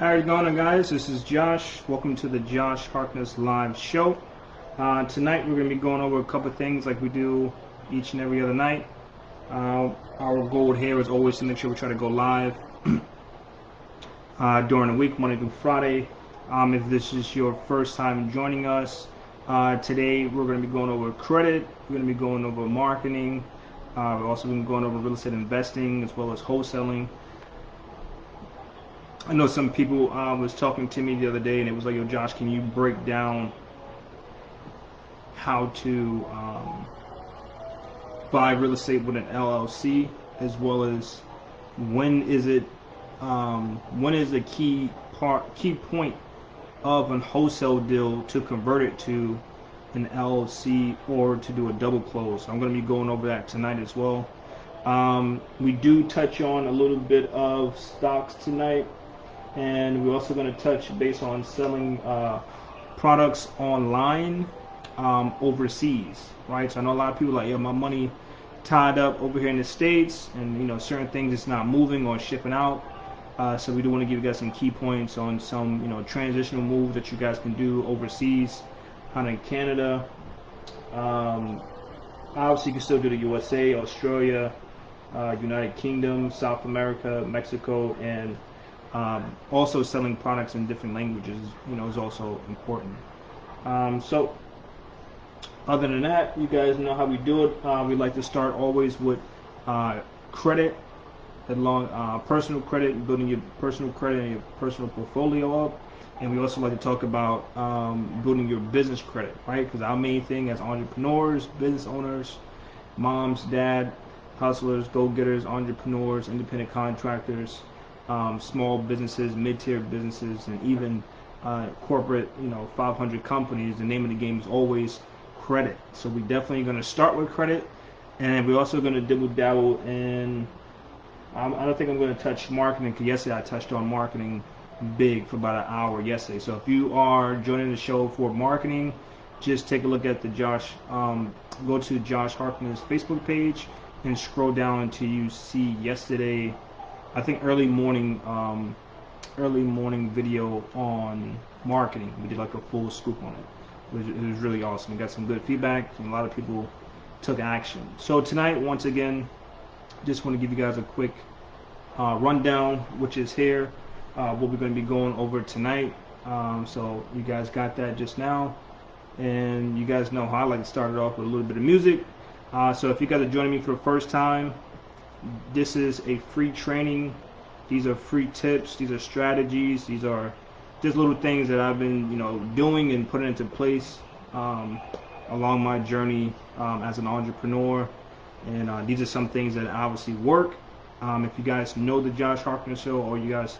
How are you going, guys? This is Josh. Welcome to the Josh Harkness live show. Tonight we're going to be going over a couple things like we do each and every other night. Our goal here is always to make sure we try to go live during the week, Monday through Friday. If this is your first time joining us, today we're going to be going over credit. We're going to be going over marketing. We're also going to be going over real estate investing as well as wholesaling. I know some people was talking to me the other day and it was like, yo, Josh, can you break down how to buy real estate with an LLC, as well as when is the key point of a wholesale deal to convert it to an LLC or to do a double close. So I'm going to be going over that tonight as well. We do touch on a little bit of stocks tonight. And we're also going to touch base on selling products online overseas, right? So I know a lot of people are like, yeah, my money tied up over here in the States, and certain things it's not moving or shipping out. So we do want to give you guys some key points on some transitional moves that you guys can do overseas, kind of in Canada. Obviously, you can still do the USA, Australia, United Kingdom, South America, Mexico, and also selling products in different languages, is also important. So other than that, you guys know how we do it. We like to start always with credit, personal credit, building your personal credit and your personal portfolio up. And we also like to talk about building your business credit, right? Because our main thing as entrepreneurs, business owners, moms, dad, hustlers, go-getters, entrepreneurs, independent contractors, small businesses, mid-tier businesses, and even corporate, 500 companies. The name of the game is always credit. So we definitely going to start with credit, and we're also going to dibble dabble in. I don't think I'm going to touch marketing, because yesterday I touched on marketing big for about an hour yesterday. So if you are joining the show for marketing, just take a look at the go to Josh Harkness Facebook page and scroll down until you see yesterday. I think early morning video on marketing. We did like a full scoop on it. It was really awesome. We got some good feedback, and a lot of people took action. So tonight, once again, just want to give you guys a quick rundown, which is here, what we're going to be going over tonight. So you guys got that just now, and you guys know how I like to start it off with a little bit of music. So if you guys are joining me for the first time, this is a free training. These are free tips. These are strategies. These are just little things that I've been, doing and putting into place along my journey as an entrepreneur. And these are some things that obviously work. If you guys know the Josh Harkness Show, or this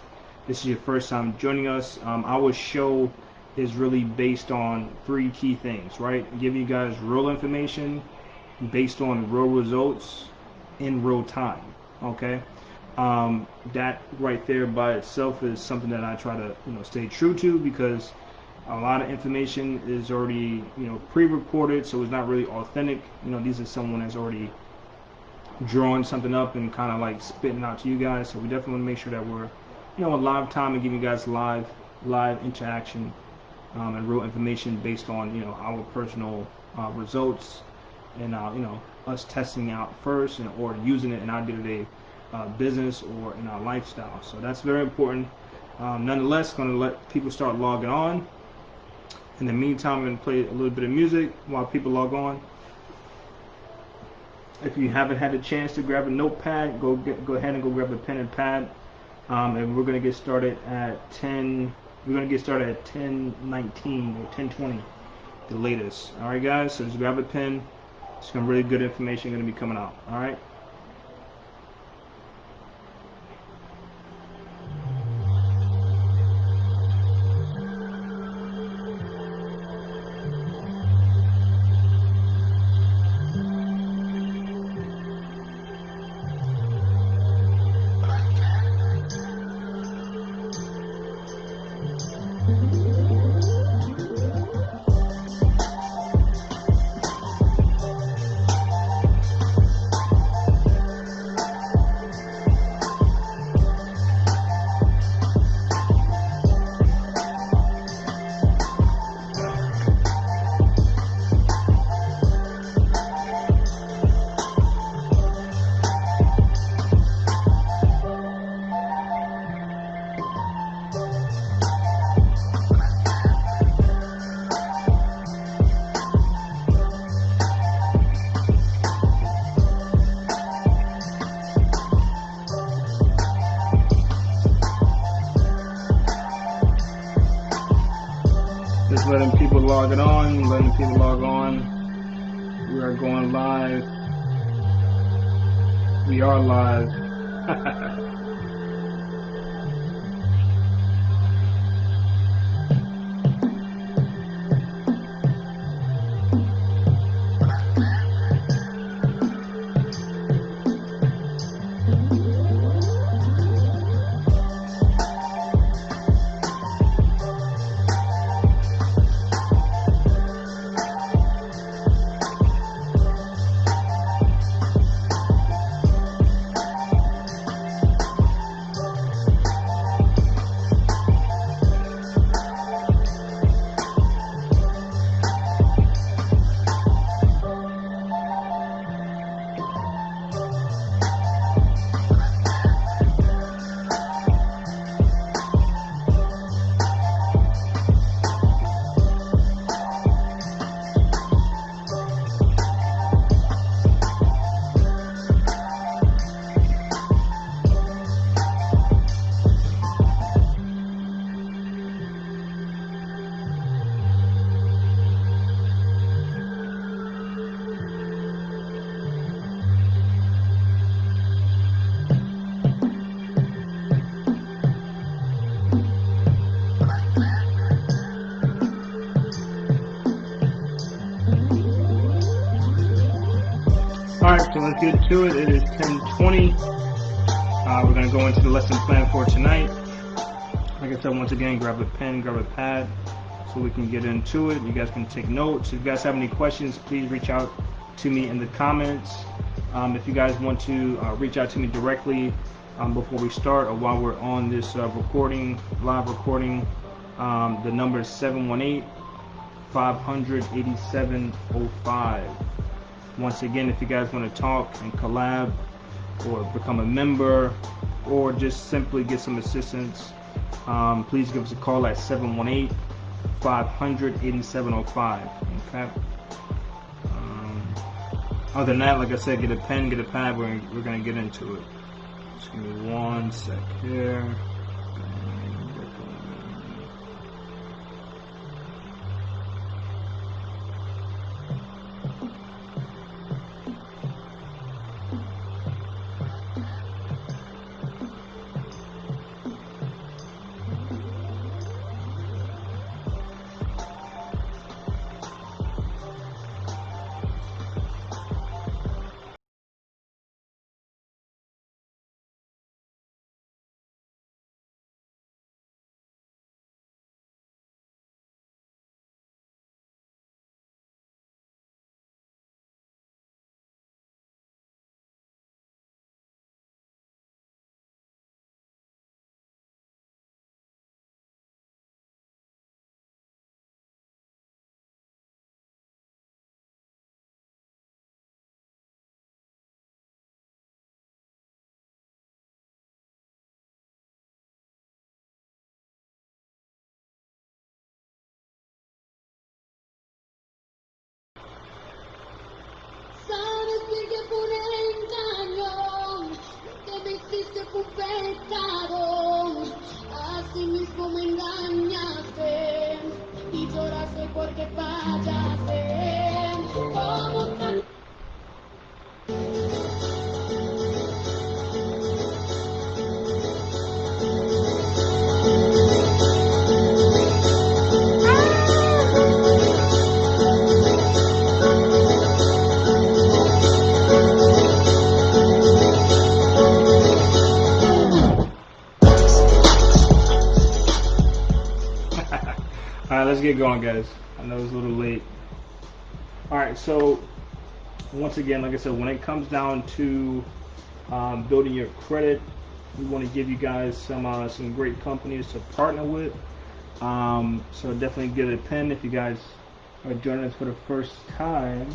is your first time joining us, our show is really based on three key things, right? Giving you guys real information based on real results in real time. Okay, that right there by itself is something that I try to stay true to, because a lot of information is already pre-recorded, so it's not really authentic. These are someone that's already drawing something up and kind of like spitting out to you guys. So we definitely want to make sure that we're in live time and giving you guys live interaction and real information based on our personal results, and us testing out first, or using it in our day-to-day business or in our lifestyle. So that's very important. Nonetheless, going to let people start logging on. In the meantime, I'm going to play a little bit of music while people log on. If you haven't had a chance to grab a notepad, go ahead and go grab a pen and pad. And we're going to get started at 10. We're going to get started at 10:19 or 10:20, the latest. All right, guys. So just grab a pen. Some really good information going to be coming out. All right. logging on, letting people log on. We are going live. We are live. Alright, so let's get to it. It is 10:20. We're going to go into the lesson plan for tonight. Like I said, once again, grab a pen, grab a pad, so we can get into it. You guys can take notes. If you guys have any questions, please reach out to me in the comments. If you guys want to reach out to me directly before we start or while we're on this recording, live recording, the number is 718-500-8705. Once again, if you guys want to talk and collab or become a member or just simply get some assistance, please give us a call at 718-500-8705. Okay. Other than that, like I said, get a pen, get a pad. We're going to get into it. Just give me 1 sec here. Sabes bien que fue un engaño, lo que me hiciste fue un pecado, así mismo me engañaste y lloraste porque fallaste. ¿Cómo tan... Alright, let's get going, guys. I know it's a little late. Alright, so once again, like I said, when it comes down to building your credit, we want to give you guys some great companies to partner with. So definitely get a pen if you guys are joining us for the first time.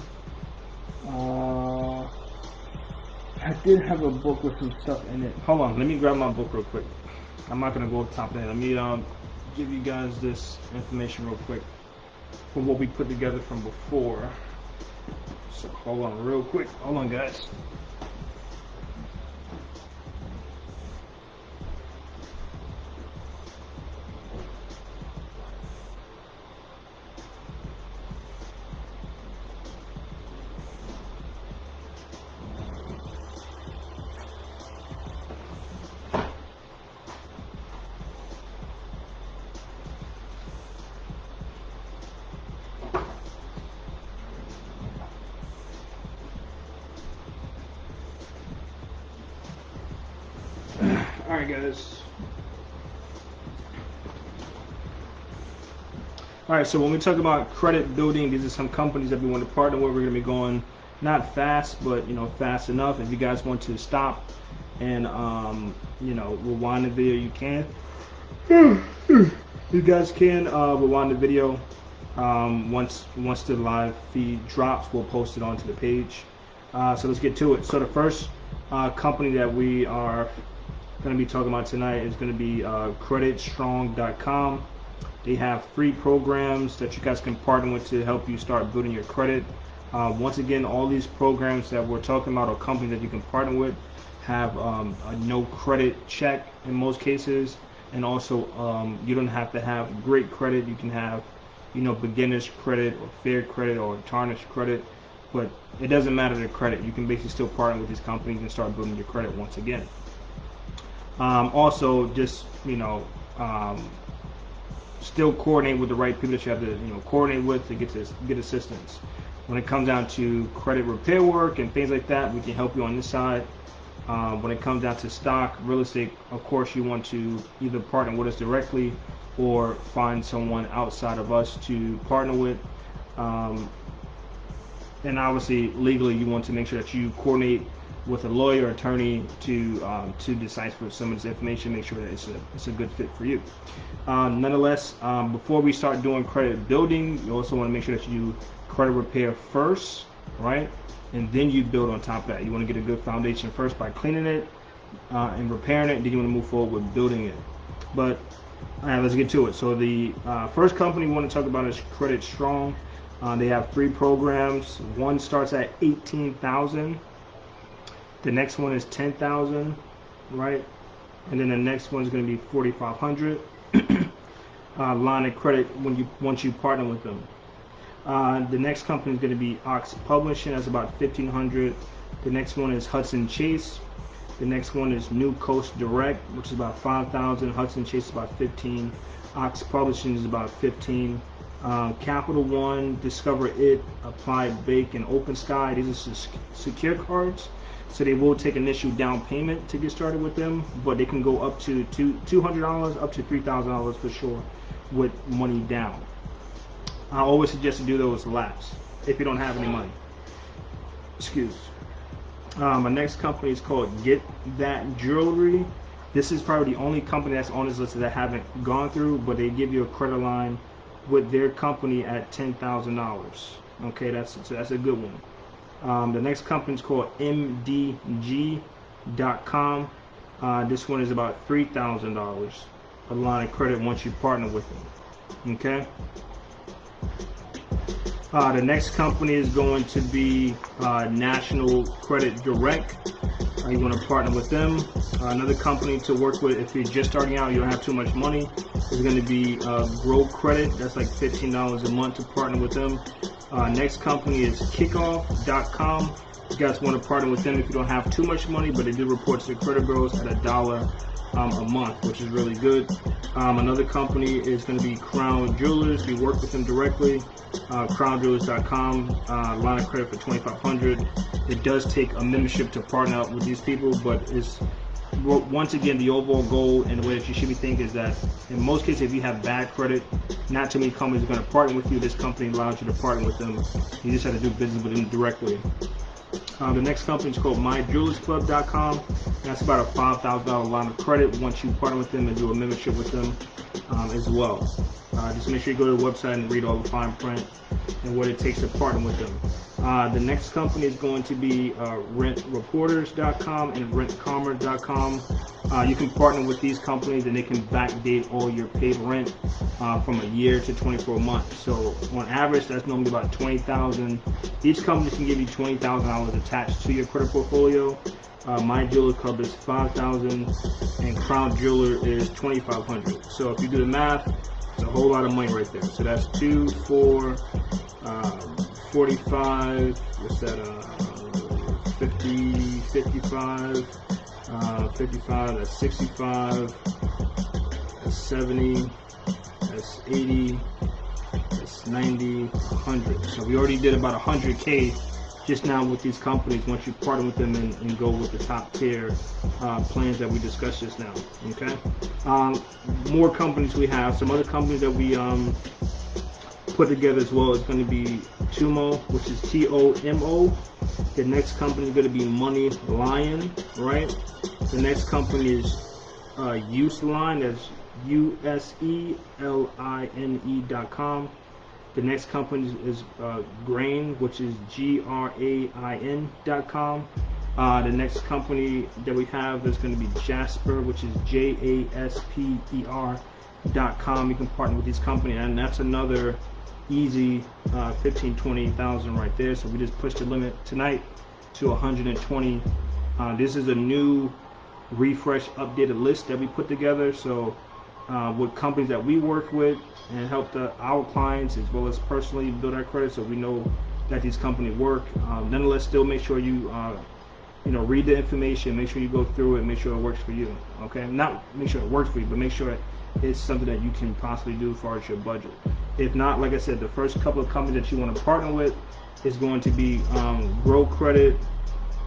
I did have a book with some stuff in it. Hold on, let me grab my book real quick. I'm not gonna go up top there. Let me give you guys this information real quick from what we put together from before. So hold on real quick. Hold on, guys. Alright guys. Alright, so when we talk about credit building, these are some companies that we want to partner with. We're going to be going not fast, but fast enough. If you guys want to stop and rewind the video, you can. You guys can rewind the video. Once the live feed drops, we'll post it onto the page. So let's get to it. So the first company that we are going to be talking about tonight is going to be creditstrong.com. They have free programs that you guys can partner with to help you start building your credit. Once again, all these programs that we're talking about, or companies that you can partner with, have a no credit check in most cases, and also you don't have to have great credit. You can have beginner's credit or fair credit or tarnished credit, but it doesn't matter the credit. You can basically still partner with these companies and start building your credit once again. Also, just still coordinate with the right people that you have to coordinate with to get assistance. When it comes down to credit repair work and things like that, we can help you on this side. When it comes down to stock, real estate, of course you want to either partner with us directly or find someone outside of us to partner with. And obviously legally you want to make sure that you coordinate with a lawyer or attorney to decipher some of this information, make sure that it's a good fit for you. Nonetheless, before we start doing credit building, you also want to make sure that you do credit repair first, right? And then you build on top of that. You want to get a good foundation first by cleaning it and repairing it, and then you want to move forward with building it. But all right, let's get to it. So the first company we want to talk about is Credit Strong. They have 3 programs. One starts at $18,000. The next one is $10,000, right? And then the next one is going to be $4,500. Line of credit once you partner with them. The next company is going to be Ox Publishing. That's about $1,500. The next one is Hudson Chase. The next one is New Coast Direct, which is about $5,000. Hudson Chase is about $15,000. Ox Publishing is about $15,000. Capital One, Discover It, Applied Bake, and Open Sky. These are secure cards, so they will take initial down payment to get started with them, but they can go up to $200, up to $3,000 for sure with money down. I always suggest to do those last if you don't have any money. Excuse. My next company is called Get That Jewelry. This is probably the only company that's on this list that I haven't gone through, but they give you a credit line with their company at $10,000. Okay, that's a good one. The next company is called MDG.com. This one is about $3,000 a line of credit once you partner with them. Okay. The next company is going to be National Credit Direct. You want to partner with them. Another company to work with if you're just starting out, you don't have too much money, is going to be Grow Credit. That's like $15 a month to partner with them. Next company is Kickoff.com. You guys want to partner with them if you don't have too much money, but they do report to the credit bureaus at $1 a month, which is really good. Another company is going to be Crown Jewelers. You work with them directly. CrownJewelers.com, line of credit for $2,500. It does take a membership to partner up with these people, but it's once again the overall goal and the way that you should be thinking is that in most cases, if you have bad credit, not too many companies are going to partner with you. This company allows you to partner with them. You just have to do business with them directly. The next company is called MyJewelersClub.com. That's about a $5,000 line of credit once you partner with them and do a membership with them as well. Just make sure you go to the website and read all the fine print and what it takes to partner with them. The next company is going to be RentReporters.com and RentCommerce.com. You can partner with these companies and they can backdate all your paid rent from a year to 24 months. So on average, that's normally about $20,000. Each company can give you $20,000 attached to your credit portfolio. My Jeweler Club is $5,000 and Crown Jeweler is $2,500. So if you do the math, it's a whole lot of money right there. So that's 2, 4, 45, what's that, 50, 55, 55, that's 65, that's 70, that's 80, that's 90, 100. So we already did about 100K just now with these companies once you partner with them and go with the top tier plans that we discussed just now. Okay. More companies we have. Some other companies that we put together as well is going to be Tumo, which is T-O-M-O. The next company is going to be Money Lion, right? The next company is Useline, that's USELINE.com. The next company is Grain, which is GRAIN.com. The next company that we have is going to be Jasper, which is JASPER.com. You can partner with these companies, and that's another easy 15, 20,000 right there. So we just pushed the limit tonight to 120. This is a new refresh updated list that we put together. So with companies that we work with and help our clients as well as personally build our credit, so we know that these companies work. Nonetheless, still make sure you read the information, make sure you go through it, make sure it works for you. Okay, not make sure it works for you, but make sure it's something that you can possibly do as far as your budget. If not, like I said, the first couple of companies that you want to partner with is going to be Grow Credit,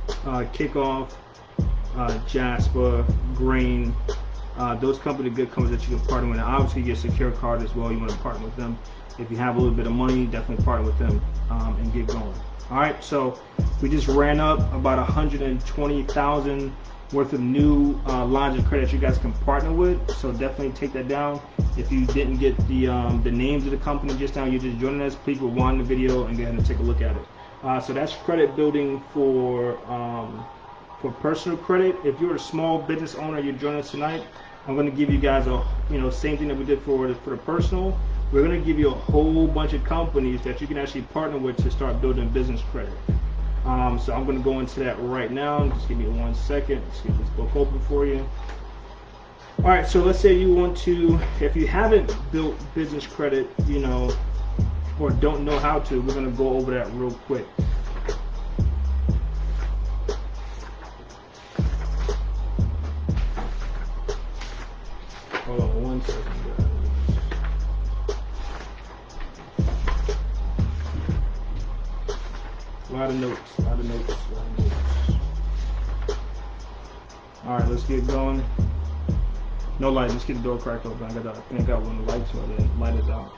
Kickoff, Jasper, Grain. Those companies are good companies that you can partner with. And obviously, your secure card as well. You want to partner with them. If you have a little bit of money, definitely partner with them and get going. All right. So we just ran up about 120,000 worth of new lines of credit you guys can partner with. So definitely take that down. If you didn't get the names of the company just now, you're just joining us, please rewind the video and go ahead and take a look at it. So that's credit building for personal credit. If you're a small business owner, you're joining us tonight, I'm going to give you guys same thing that we did for the personal. We're going to give you a whole bunch of companies that you can actually partner with to start building business credit. So I'm going to go into that right now. Just give me 1 second. Let's get this book open for you. All right, so let's say you want to, if you haven't built business credit, or don't know how to, we're going to go over that real quick. Hold on 1 second, guys. A lot of notes. All right, let's get going. No light. Let's get the door cracked open. I think I got one of the lights where the light is out.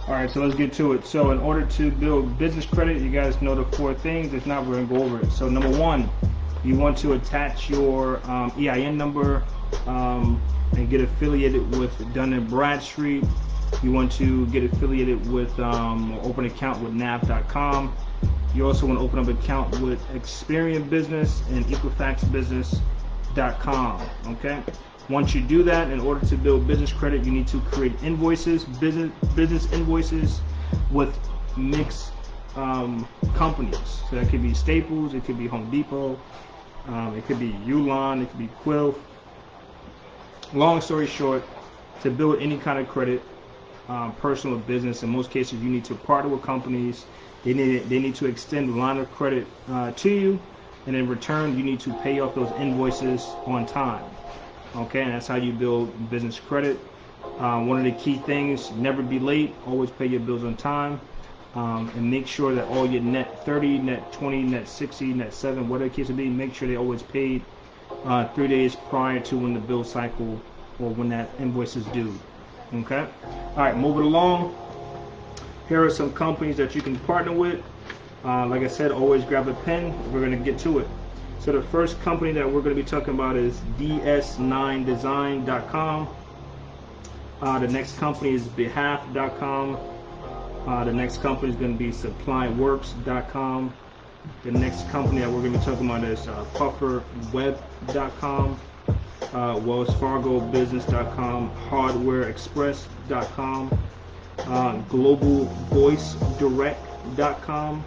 Alright, so let's get to it. So in order to build business credit, you guys know the 4 things. If not, we're going to go over it. So number 1, you want to attach your EIN number and get affiliated with Dun & Bradstreet. You want to get affiliated with or open an account with nav.com. You also want to open up an account with Experian Business and EquifaxBusiness.com. Okay. Once you do that, in order to build business credit, you need to create invoices, business invoices with mixed companies. So that could be Staples, it could be Home Depot, it could be Uline, it could be Quill. Long story short, to build any kind of credit, personal or business, in most cases you need to partner with companies. They need to extend the line of credit to you, and in return you need to pay off those invoices on time. Okay, and that's how you build business credit. One of the key things, never be late, always pay your bills on time, and make sure that all your net 30, net 20, net 60, net 7, whatever the case may be, make sure they always paid 3 days prior to when the bill cycle or when that invoice is due. Okay, all right, moving along. Here are some companies that you can partner with. Like I said, always grab a pen. We're going to get to it. So the first company that we're going to be talking about is ds9design.com. The next company is behalf.com. The next company is going to be supplyworks.com. The next company that we're going to be talking about is pufferweb.com, wellsfargobusiness.com, hardwareexpress.com, globalvoicedirect.com.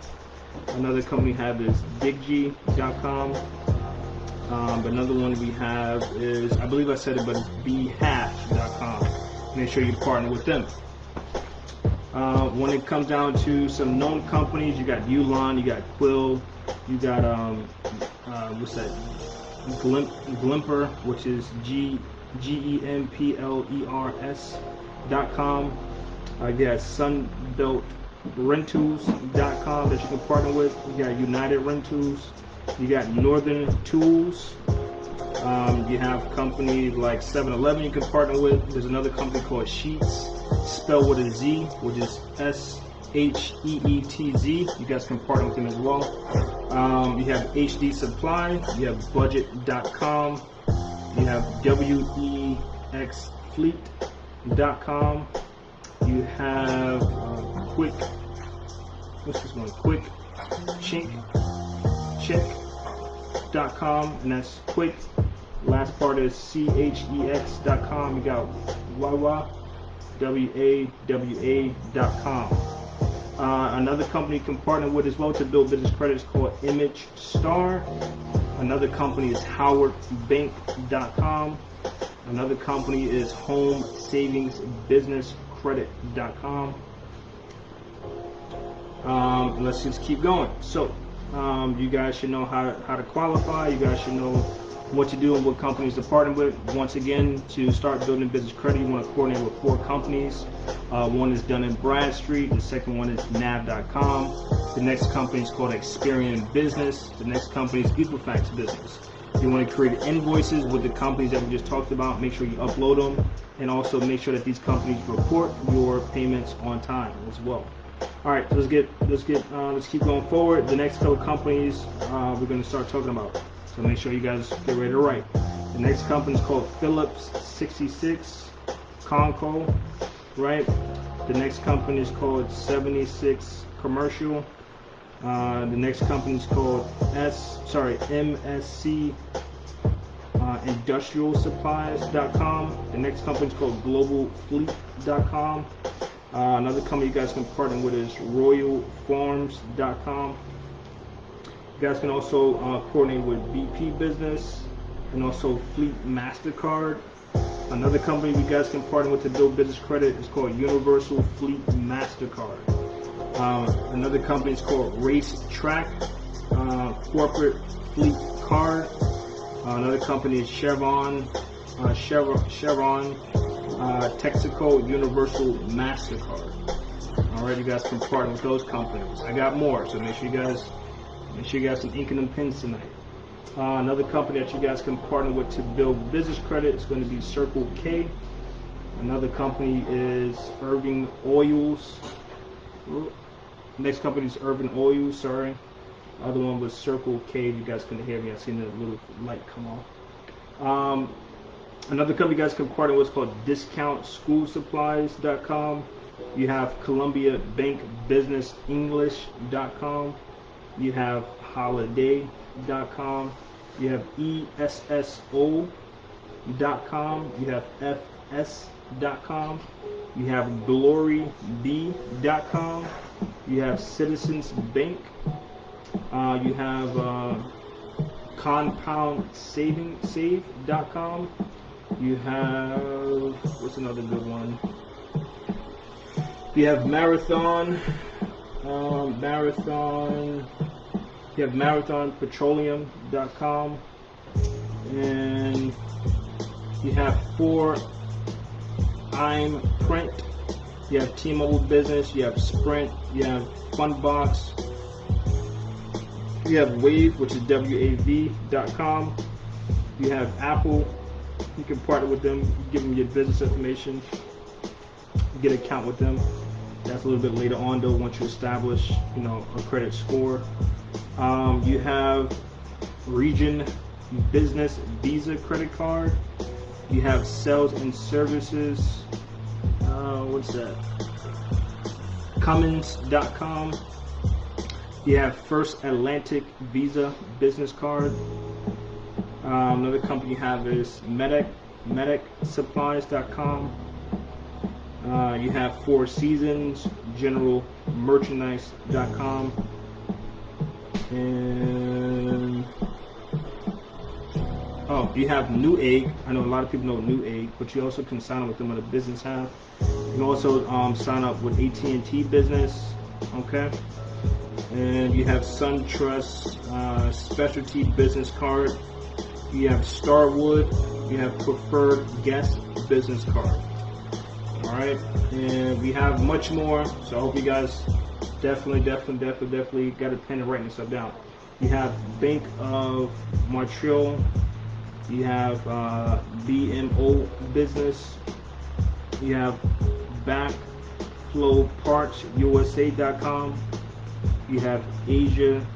Another company we have is diggy.com. Another one we have is, I believe I said it, but it's behalf.com. Make sure you partner with them. When it comes down to some known companies, you got Uline, you got Quill, you got what's that? Glimper, which is GEMPLERS.com. You got SunbeltRentals.com that you can partner with. You got United Rentals. You got Northern Tools. You have companies like 7-Eleven you can partner with. There's another company called Sheets, spelled with a Z, which is SHEETZ. You guys can partner with them as well. You have HD Supply. You have Budget.com. You have WEXFleet.com. You have Quick. What's this one? Quick Check.com, and that's quick. Last part is CHEX.com. You got WAWA.com. Another company you can partner with as well to build business credit is called Image Star. Another company is HowardBank.com. Another company is Home Savings Business Credit.com. Let's just keep going. So you guys should know how to qualify. You guys should know what to do and what companies to partner with. Once again, to start building business credit, you want to coordinate with 4 companies. One is Dun & Bradstreet. The second one is nav.com. The next company is called Experian Business. The next company is Equifax Business. You want to create invoices with the companies that we just talked about. Make sure you upload them, and also make sure that these companies report your payments on time as well. All right, let's keep going forward. The next couple companies we're going to start talking about. So make sure you guys get ready to write. The next company is called Phillips 66 Conco, right? The next company is called 76 Commercial. The next company is called MSC IndustrialSupplies.com. The next company is called GlobalFleet.com. Another company you guys can partner with is RoyalFarms.com. You guys can also coordinate with BP Business and also Fleet MasterCard. Another company you guys can partner with to build business credit is called Universal Fleet MasterCard. Another company is called Racetrack Corporate Fleet Card. Another company is Chevron Texaco Universal MasterCard. All right, you guys can partner with those companies. I got more, so make sure you guys some ink and them pens tonight. Another company that you guys can partner with to build business credit is going to be Circle K. Another company is Irving Oils. Next company is Urban Oils, sorry. The other one was Circle K. You guys couldn't hear me. I seen the little light come on. Another company you guys can partner with is called DiscountSchoolSupplies.com. You have Columbia Bank Business English.com. You have Holiday.com. You have ESSO.com. You have FS.com. You have GloryB.com. You have Citizens Bank. You have CompoundSave.com. You have, what's another good one? You have Marathon. You have MarathonPetroleum.com. And you have 4I'm Print. You have T-Mobile Business. You have Sprint. You have Fundbox. You have Wave, which is WAV.com. You have Apple. You can partner with them, give them your business information, get an account with them. That's a little bit later on, though, once you establish, a credit score. You have Region Business Visa credit card. You have Sales and Services. What's that? Cummins.com. You have First Atlantic Visa business card. Another company you have is MedicSupplies.com. You have Four Seasons General Merchandise.com. And you have New Egg. I know a lot of people know New Egg, but you also can sign up with them on a business app. You can also sign up with AT&T Business, okay? And you have SunTrust Specialty Business Card. You have Starwood. You have Preferred Guest Business Card. All right, and we have much more. So I hope you guys definitely got a pen and writing stuff down. You have Bank of Montreal. You have BMO Business. You have BackflowPartsUSA.com. You have Asian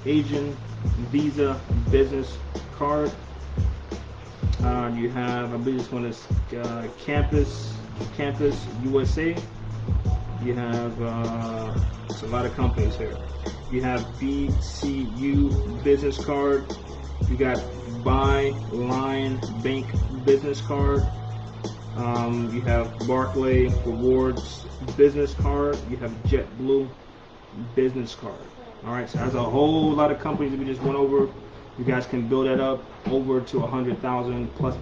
Visa Business Card. You have, I believe this one is Campus USA. You have it's a lot of companies here. You have BCU Business Card. You got Byline Bank Business Card. You have Barclay Rewards Business Card. You have JetBlue Business Card. All right, so that's a whole lot of companies that we just went over. You guys can build that up over to 100,000 plus.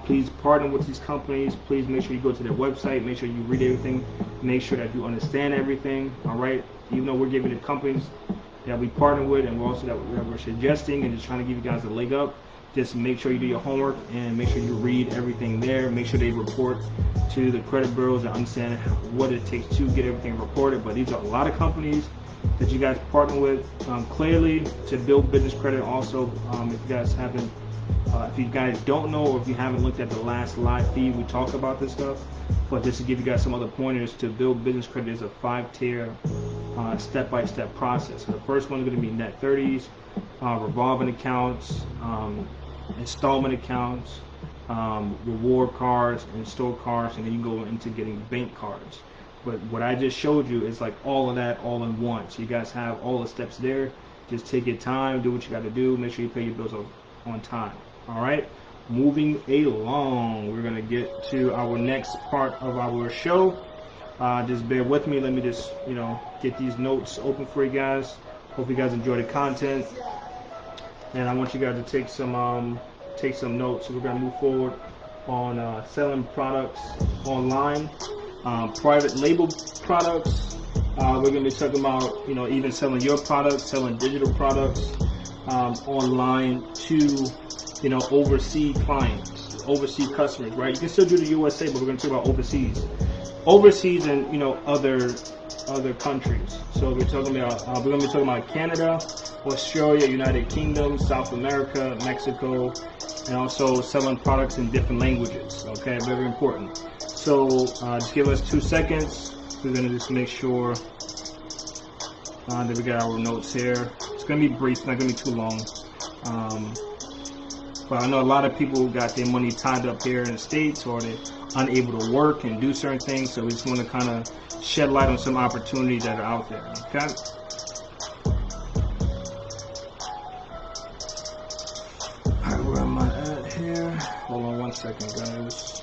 Please partner with these companies. Please make sure you go to their website. Make sure you read everything. Make sure that you understand everything. All right. Even though we're giving the companies that we partner with, and we're also that we're suggesting and just trying to give you guys a leg up. Just make sure you do your homework and make sure you read everything there. Make sure they report to the credit bureaus and understand what it takes to get everything reported. But these are a lot of companies that you guys partner with clearly to build business credit. Also, if you guys haven't, if you guys don't know, or if you haven't looked at the last live feed, we talk about this stuff. But just to give you guys some other pointers, to build business credit is a 5-tier, step-by-step process. So the first one is going to be net 30s, revolving accounts, installment accounts, reward cards, and store cards, and then you go into getting bank cards. But what I just showed you is like all of that all in one. So you guys have all the steps there. Just take your time, do what you got to do. Make sure you pay your bills on time. All right. Moving along, we're gonna get to our next part of our show. Just bear with me. Let me just get these notes open for you guys. Hope you guys enjoy the content, and I want you guys to take some notes. So we're gonna move forward on selling products online. Private label products. We're going to be talking about, even selling your products, selling digital products online to, overseas clients, overseas customers, right? You can still do the USA, but we're going to talk about overseas and, other countries. So we're going to be talking about Canada, Australia, United Kingdom, South America, Mexico, and also selling products in different languages. Okay, very important. So just give us 2 seconds. We're gonna just make sure that we got our notes here. It's gonna be brief, not gonna be too long. But I know a lot of people got their money tied up here in the States, or they're unable to work and do certain things. So we just want to kind of shed light on some opportunities that are out there. Okay. All right, where am I at here? Hold on 1 second, guys.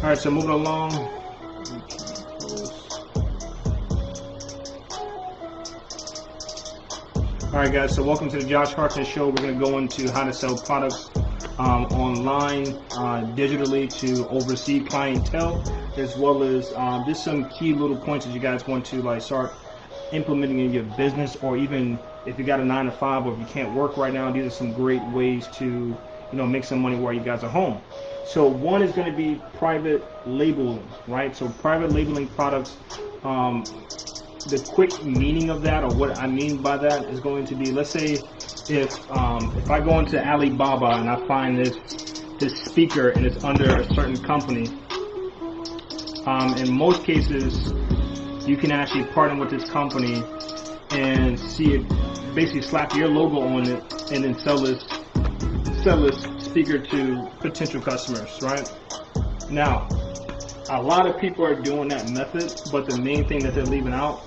All right, so moving along. All right, guys, so welcome to the Josh Harkness Show. We're going to go into how to sell products online, digitally to oversee clientele, as well as just some key little points that you guys want to like start implementing in your business, or even if you got a 9-to-5 or if you can't work right now. These are some great ways to make some money while you guys are home. So one is going to be private labeling, right? So private labeling products. The quick meaning of that, or what I mean by that, is going to be, let's say if I go into Alibaba and I find this speaker and it's under a certain company, in most cases you can actually partner with this company and see it, basically slap your logo on it and then sell this speaker to potential customers, right? Now, a lot of people are doing that method, but the main thing that they're leaving out,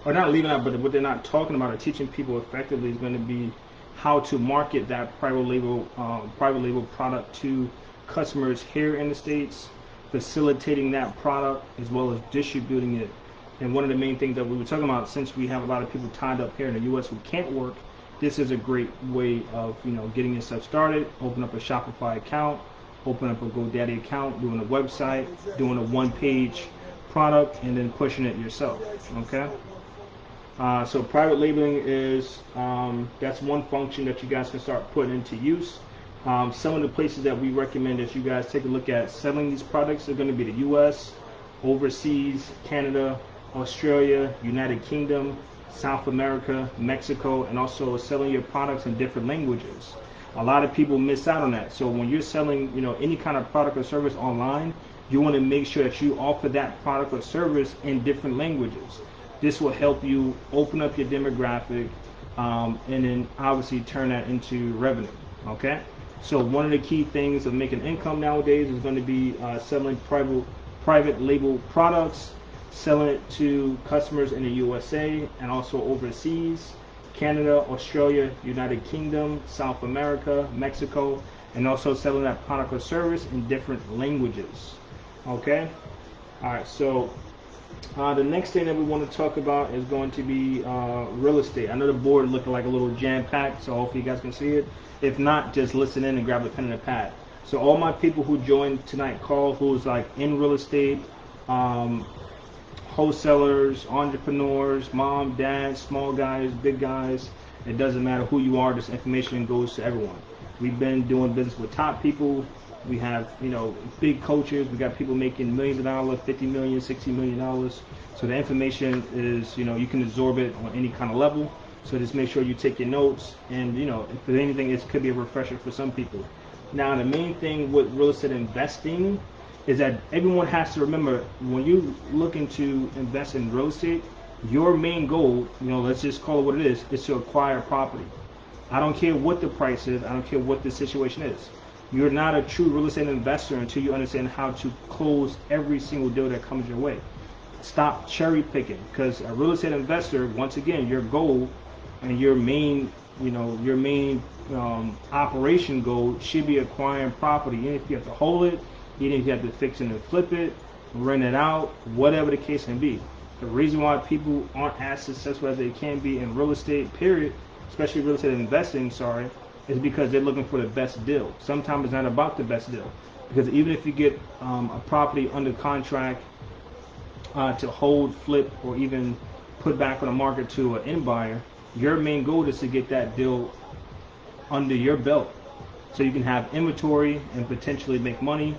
or not leaving out, but what they're not talking about or teaching people effectively, is going to be how to market that private label product to customers here in the States, facilitating that product as well as distributing it. And one of the main things that we were talking about, since we have a lot of people tied up here in the U.S. who can't work, this is a great way of getting yourself started. Open up a Shopify account, open up a GoDaddy account, doing a website, doing a one-page product, and then pushing it yourself. Okay. So private labeling is that's one function that you guys can start putting into use. Some of the places that we recommend that you guys take a look at selling these products are going to be the U.S., overseas, Canada, Australia, United Kingdom, South America, Mexico, and also selling your products in different languages. A lot of people miss out on that. So when you're selling, any kind of product or service online, you want to make sure that you offer that product or service in different languages. This will help you open up your demographic, and then obviously turn that into revenue. Okay. So one of the key things of making income nowadays is going to be selling private label products, selling it to customers in the USA and also overseas, Canada, Australia, United Kingdom, South America, Mexico, and also selling that product or service in different languages. Okay. All right. So the next thing that we want to talk about is going to be real estate. I know the board looking like a little jam-packed, so hopefully you guys can see it. If not, just listen in and grab a pen and a pad. So all my people who joined tonight call, who's like in real estate, wholesalers, entrepreneurs, mom, dad, small guys, big guys, it doesn't matter who you are, this information goes to everyone. We've been doing business with top people. We have, big coaches. We got people making millions of dollars, $50 million, $60 million. So the information is, you can absorb it on any kind of level. So just make sure you take your notes, and if there's anything, it could be a refresher for some people. Now, the main thing with real estate investing is that everyone has to remember, when you looking to invest in real estate, your main goal, let's just call it what it is to acquire property. I don't care what the price is. I don't care what the situation is. You're not a true real estate investor until you understand how to close every single deal that comes your way. Stop cherry picking, because a real estate investor, once again, your goal and your main operation goal should be acquiring property. Even if you have to hold it, even if you have to fix it and flip it, rent it out, whatever the case may be. The reason why people aren't as successful as they can be in real estate, period, especially real estate investing, is because they're looking for the best deal. Sometimes it's not about the best deal, because even if you get a property under contract to hold, flip, or even put back on the market to an end buyer, your main goal is to get that deal under your belt, so you can have inventory and potentially make money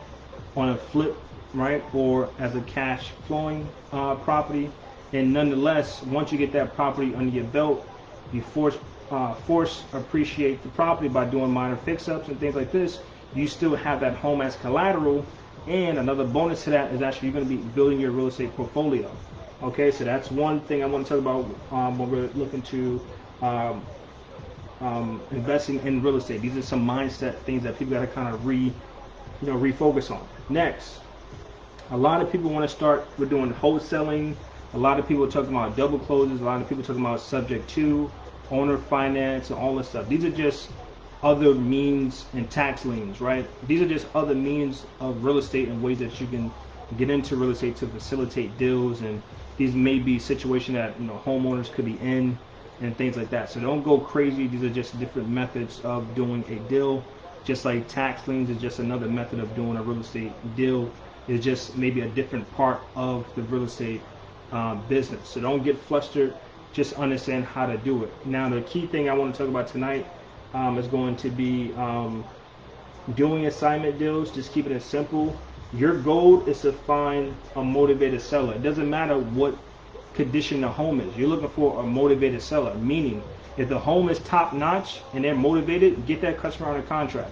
on a flip, right, or as a cash flowing property. And nonetheless, once you get that property under your belt, you force appreciate the property by doing minor fix-ups and things like this. You still have that home as collateral, and another bonus to that is actually you're going to be building your real estate portfolio. Okay, so that's one thing I want to talk about when we're looking to investing in real estate. These are some mindset things that people got to kind of refocus on. Next, a lot of people want to start with doing wholesaling. A lot of people are talking about double closes. A lot of people are talking about subject to, owner finance, and all this stuff. These are just other means and tax liens, right? These are just other means of real estate and ways that you can get into real estate to facilitate deals. And these may be situations that homeowners could be in and things like that. So don't go crazy. These are just different methods of doing a deal. Just like tax liens is just another method of doing a real estate deal. It's just maybe a different part of the real estate business. So don't get flustered. Just understand how to do it. Now, the key thing I want to talk about tonight is going to be doing assignment deals. Just keep it simple. Your goal is to find a motivated seller. It doesn't matter what condition the home is. You're looking for a motivated seller, meaning if the home is top notch and they're motivated, get that customer under contract.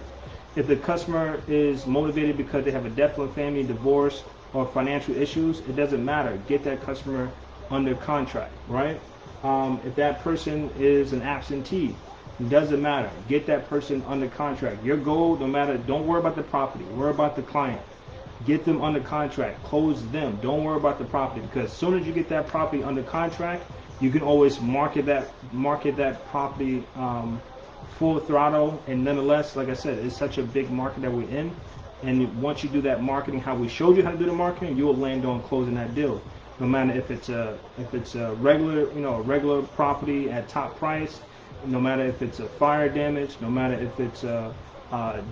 If the customer is motivated because they have a death in the family, divorce, or financial issues, it doesn't matter. Get that customer under contract, right? If that person is an absentee, it doesn't matter. Get that person under contract. Your goal, no matter, don't worry about the property. Worry about the client. Get them under contract. Close them. Don't worry about the property, because as soon as you get that property under contract, you can always market that property full throttle. And nonetheless, like I said, it's such a big market that we're in. And once you do that marketing, how we showed you how to do the marketing, you will land on closing that deal. No matter if it's a regular property at top price, no matter if it's a fire damage, no matter if it's a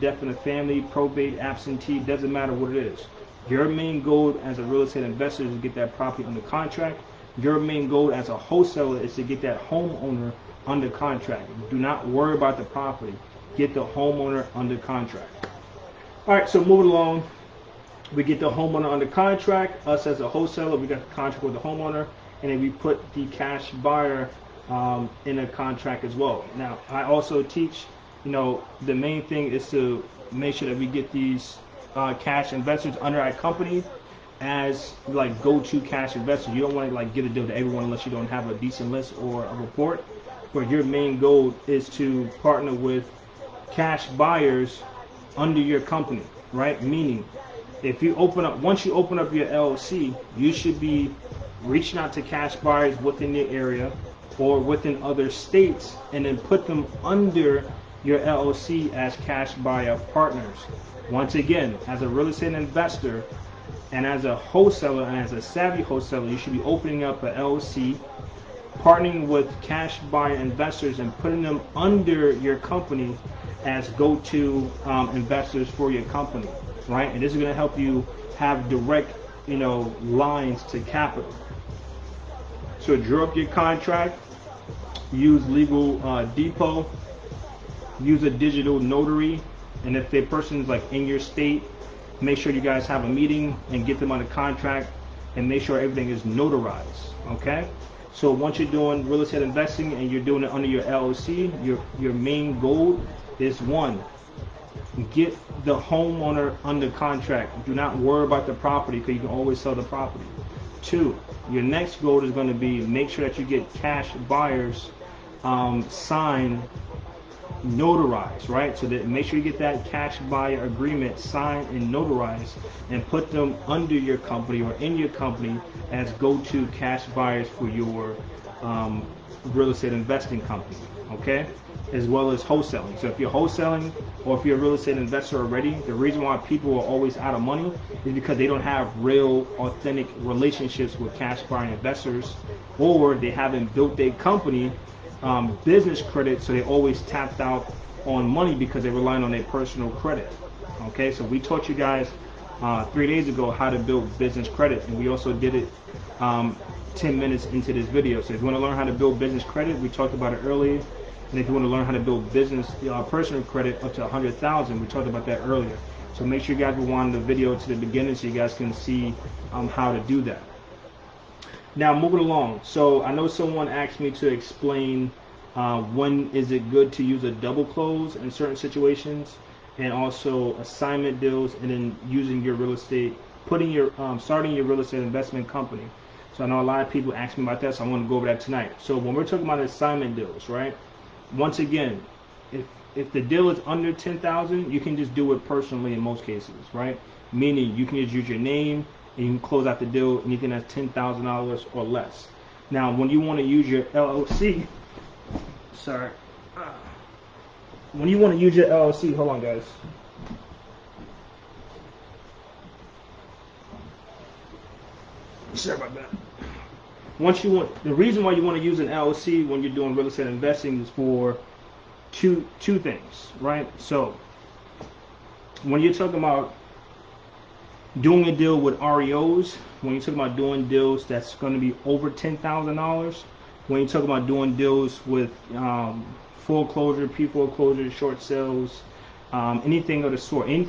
death in the family, probate, absentee, doesn't matter what it is. Your main goal as a real estate investor is to get that property under contract. Your main goal as a wholesaler is to get that homeowner under contract. Do not worry about the property. Get the homeowner under contract. All right, so moving along, we get the homeowner under contract. Us as a wholesaler, we got the contract with the homeowner, and then we put the cash buyer in a contract as well. Now, I also teach, the main thing is to make sure that we get these cash investors under our company as like go-to cash investors. You don't want to like give a deal to everyone unless you don't have a decent list or a report. But your main goal is to partner with cash buyers under your company, right? Meaning, if you once you open up your LLC, you should be reaching out to cash buyers within your area or within other states, and then put them under your LLC as cash buyer partners. Once again, as a real estate investor and as a wholesaler and as a savvy wholesaler, you should be opening up an LLC, partnering with cash buyer investors and putting them under your company as go-to investors for your company, right? And this is going to help you have direct, lines to capital. So draw up your contract, use legal depot, use a digital notary, and if the person's like in your state, make sure you guys have a meeting and get them under contract, and make sure everything is notarized. Okay. So once you're doing real estate investing and you're doing it under your LLC, your main goal is one, get the homeowner under contract. Do not worry about the property, because you can always sell the property. Two, your next goal is going to be make sure that you get cash buyers signed, notarized, right? So that make sure you get that cash buyer agreement signed and notarized, and put them under your company or in your company as go-to cash buyers for your real estate investing company, okay? As well as wholesaling. So if you're wholesaling or if you're a real estate investor already, the reason why people are always out of money is because they don't have real, authentic relationships with cash buying investors, or they haven't built their company business credit, so they always tapped out on money because they're relying on their personal credit. Okay, so we taught you guys 3 days ago how to build business credit, and we also did it 10 minutes into this video. So if you want to learn how to build business credit, we talked about it earlier. And if you want to learn how to build business personal credit up to 100,000, we talked about that earlier. So make sure you guys rewind the video to the beginning so you guys can see how to do that. Now moving along, so I know someone asked me to explain when is it good to use a double close in certain situations, and also assignment deals, and then using your real estate, starting your real estate investment company. So I know a lot of people ask me about that, so I want to go over that tonight. So when we're talking about assignment deals, right? Once again, if the deal is under 10,000, you can just do it personally in most cases, right? Meaning you can just use your name, and you can close out the deal anything that's $10,000 or less. Now, when you want to use your LLC, when you want to use your LLC, hold on, guys. Sorry about that. The reason why you want to use an LLC when you're doing real estate investing is for two things, right? So when you're talking about doing a deal with REOs, when you're talking about doing deals that's going to be over $10,000, when you're talking about doing deals with foreclosure, pre-foreclosure, short sales, anything of the sort, you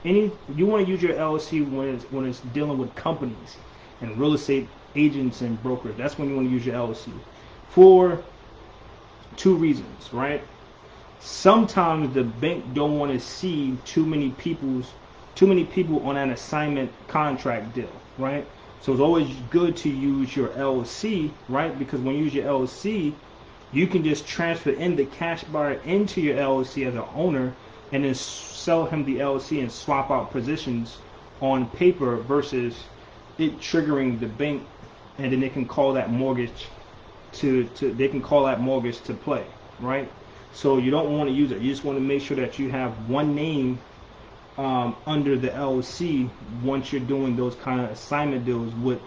want to use your LLC when it's dealing with companies and real estate agents and brokers. That's when you want to use your LLC for two reasons, right? Sometimes the bank don't want to see too many people on an assignment contract deal, right? So it's always good to use your LLC, right? Because when you use your LLC, you can just transfer in the cash buyer into your LLC as an owner and then sell him the LLC and swap out positions on paper versus it triggering the bank, and then they can call that mortgage to play, right? So you don't want to use it. You just want to make sure that you have one name under the LLC once you're doing those kind of assignment deals with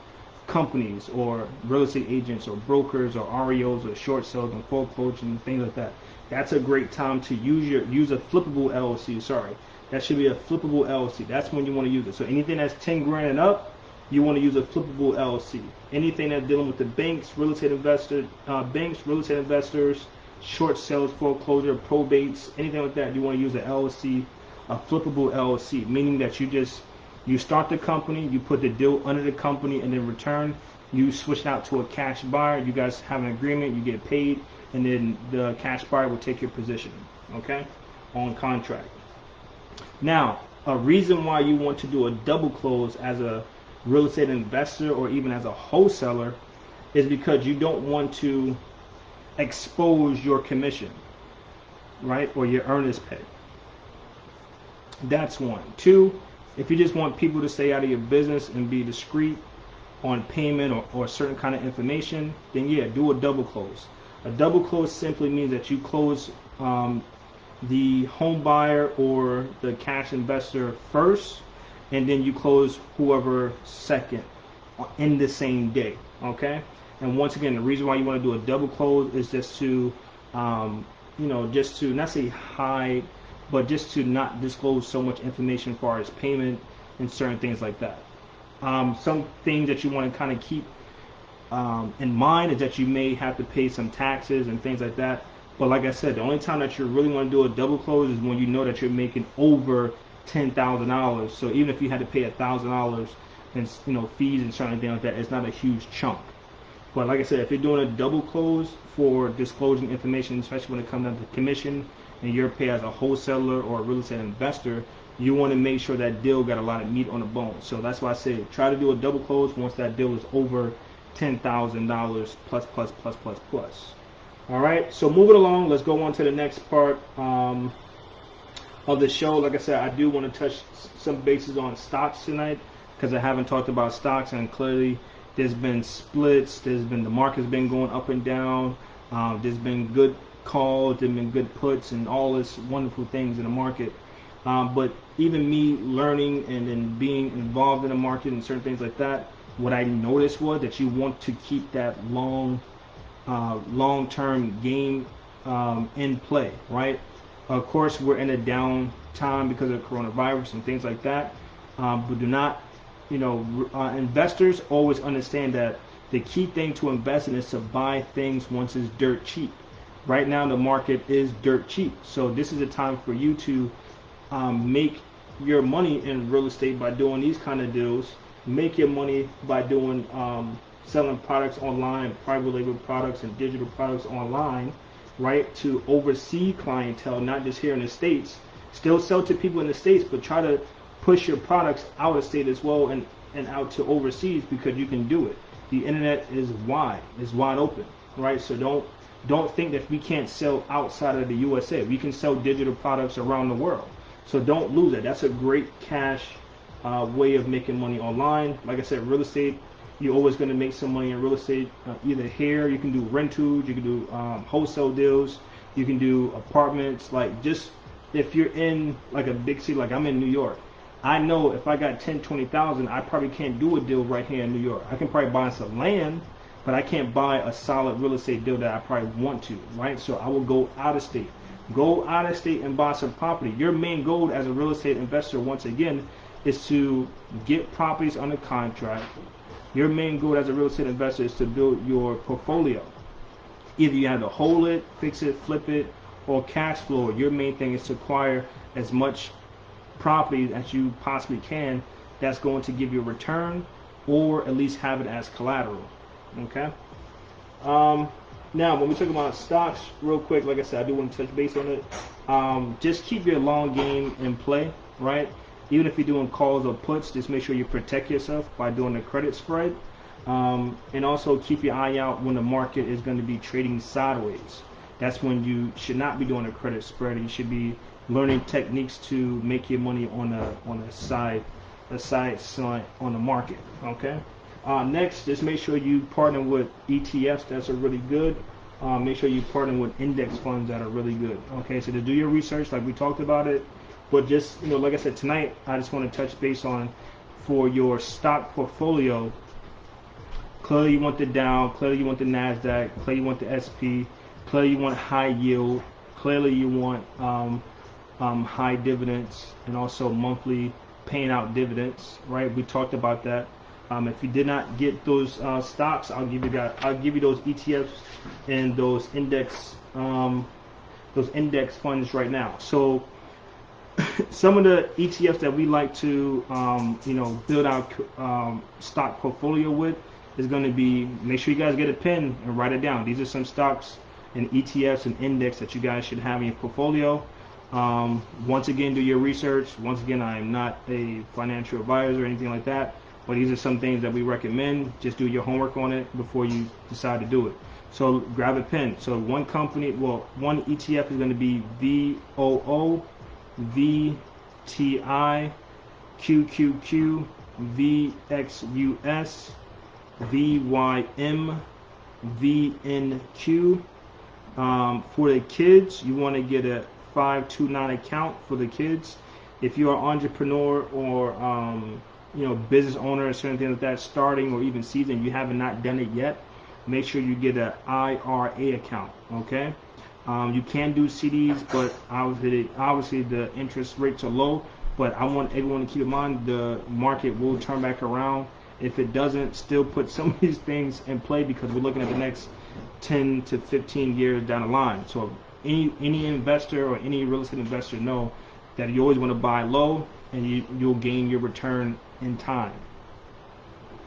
companies or real estate agents or brokers or REOs or short sales and foreclosure and things like that. That's a great time to use a flippable LLC. Sorry, that should be a flippable LLC. That's when you want to use it. So anything that's 10 grand and up, you want to use a flippable LLC. Anything that's dealing with the banks, real estate investors, short sales, foreclosure, probates, anything like that, you want to use an LLC, a flippable LLC, meaning that you start the company, you put the deal under the company, and in return, you switch out to a cash buyer. You guys have an agreement, you get paid, and then the cash buyer will take your position, okay, on contract. Now, a reason why you want to do a double close as a real estate investor or even as a wholesaler is because you don't want to expose your commission, right, or your earnest pay. That's one. Two, if you just want people to stay out of your business and be discreet on payment or certain kind of information, then yeah, do a double close. A double close simply means that you close the home buyer or the cash investor first, and then you close whoever second in the same day, okay? And once again, the reason why you want to do a double close is just to, just to not say hide, but just to not disclose so much information as far as payment and certain things like that. Some things that you want to kind of keep in mind is that you may have to pay some taxes and things like that. But like I said, the only time that you really want to do a double close is when you know that you're making over $10,000. So even if you had to pay $1,000 in fees and certain things like that, it's not a huge chunk. But like I said, if you're doing a double close for disclosing information, especially when it comes down to commission and your pay as a wholesaler or a real estate investor, you want to make sure that deal got a lot of meat on the bone. So that's why I say try to do a double close once that deal is over $10,000 plus. All right, so moving along, let's go on to the next part of the show. Like I said, I do want to touch some bases on stocks tonight because I haven't talked about stocks, and clearly there's been splits. The market's been going up and down. There's been good calls, there's been good puts, and all this wonderful things in the market. But even me learning and then being involved in the market and certain things like that, what I noticed was that you want to keep that long-term game in play, right? Of course, we're in a down time because of coronavirus and things like that. But do not, investors always understand that the key thing to invest in is to buy things once it's dirt cheap. Right now, the market is dirt cheap. So this is a time for you to make your money in real estate by doing these kind of deals. Make your money by doing selling products online, private label products and digital products online, right, to overseas clientele, not just here in the States. Still sell to people in the States, but try to push your products out of state as well and out to overseas, because you can do it. The internet is wide open, right? So don't think that we can't sell outside of the USA. We can sell digital products around the world. So don't lose it. That's a great cash way of making money online. Like I said, real estate, you're always going to make some money in real estate. Either here, you can do rentals, you can do wholesale deals. You can do apartments, like just if you're in like a big city, like I'm in New York. I know if I got 10, 20,000, I probably can't do a deal right here in New York. I can probably buy some land, but I can't buy a solid real estate deal that I probably want to, right? So I will go out of state. Go out of state and buy some property. Your main goal as a real estate investor, once again, is to get properties under contract. Your main goal as a real estate investor is to build your portfolio. Either you have to hold it, fix it, flip it, or cash flow. Your main thing is to acquire as much property as you possibly can that's going to give you a return, or at least have it as collateral. Okay. Now, when we talk about stocks, real quick, like I said, I do want to touch base on it. Just keep your long game in play, right? Even if you're doing calls or puts, just make sure you protect yourself by doing the credit spread. And also keep your eye out when the market is going to be trading sideways. That's when you should not be doing a credit spread. You should be learning techniques to make your money on a side slant on the market. Okay. Next, just make sure you partner with ETFs. That's a really good. Make sure you partner with index funds that are really good. Okay. So to do your research, like we talked about it, but just like I said tonight, I just want to touch base on for your stock portfolio. Clearly, you want the Dow. Clearly, you want the Nasdaq. Clearly, you want the SP. Clearly, you want high yield. Clearly, you want high dividends and also monthly paying out dividends. Right? We talked about that. If you did not get those stocks, I'll give you those ETFs and those index funds right now. So some of the ETFs that we like to build our stock portfolio with is going to be, make sure you guys get a pen and write it down. These are some stocks and ETFs and index that you guys should have in your portfolio. Once again, do your research. Once again, I am not a financial advisor or anything like that, but these are some things that we recommend. Just do your homework on it before you decide to do it. So grab a pen. So one ETF is going to be VOO, VTI, QQQ, VXUS, VYM, VNQ. For the kids, you want to get a 529 account for the kids. If you're an entrepreneur or business owner or certain like that, starting or even seasoned, you haven't not done it yet, make sure you get an IRA account. Okay. You can do CDs, but obviously the interest rates are low. But I want everyone to keep in mind the market will turn back around. If it doesn't, still put some of these things in play because we're looking at the next 10 to 15 years down the line. So any investor or any real estate investor know that you always want to buy low and you'll gain your return in time.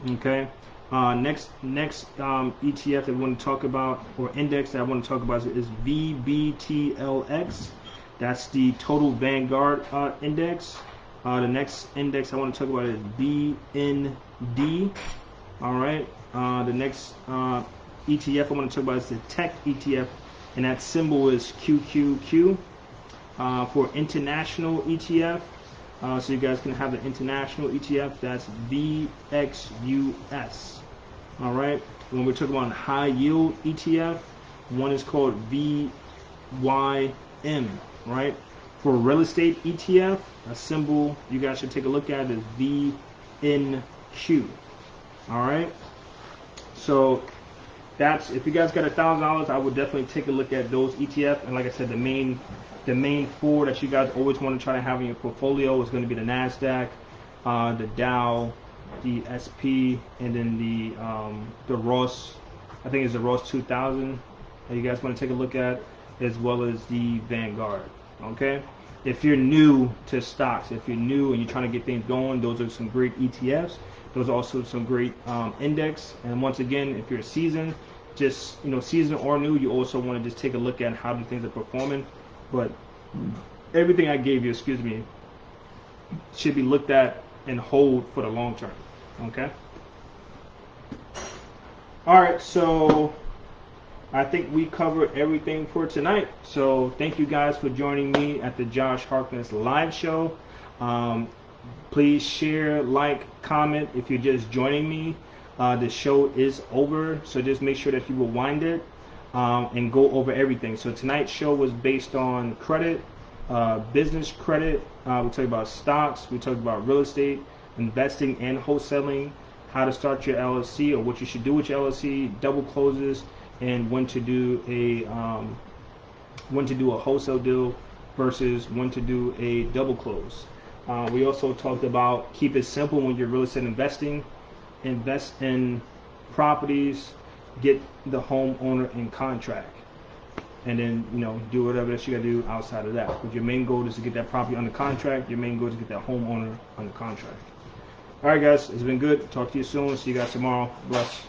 Okay. Next ETF that we want to talk about, or index that I want to talk about, is VBTLX. That's the Total Vanguard Index. The next index I want to talk about is BND. All right. The next ETF I want to talk about is the Tech ETF, and that symbol is QQQ. For international ETF, so you guys can have the international ETF. That's VXUS. All right. When we're talking about high yield ETF, one is called VYM. Right. For real estate ETF, a symbol you guys should take a look at is VNQ. All right. So that's, if you guys got $1,000, I would definitely take a look at those ETF. And like I said, the main four that you guys always want to try to have in your portfolio is going to be the Nasdaq, the Dow, the SP, and then the Ross. I think it's the Ross 2000 that you guys want to take a look at, as well as the Vanguard. Okay. If you're new to stocks, if you're new and you're trying to get things going, those are some great ETFs. Those are also some great index. And once again, if you're seasoned, just seasoned or new, you also want to just take a look at how the things are performing. But everything I gave you, should be looked at and hold for the long term. Okay. All right. So I think we covered everything for tonight. So thank you guys for joining me at the Josh Harkness live show. Please share, like, comment if you're just joining me. The show is over, so just make sure that you rewind it. and go over everything. So tonight's show was based on credit, business credit. We talked about stocks. We talked about real estate, investing and wholesaling, how to start your LLC or what you should do with your LLC, double closes, and when to do a wholesale deal versus when to do a double close. We also talked about keep it simple when you're real estate investing. Invest in properties, get the homeowner in contract, and then do whatever else you gotta do outside of that. But your main goal is to get that property under contract. Your main goal is to get that homeowner under contract. All right, guys, it's been good. Talk to you soon. See you guys tomorrow. Bless.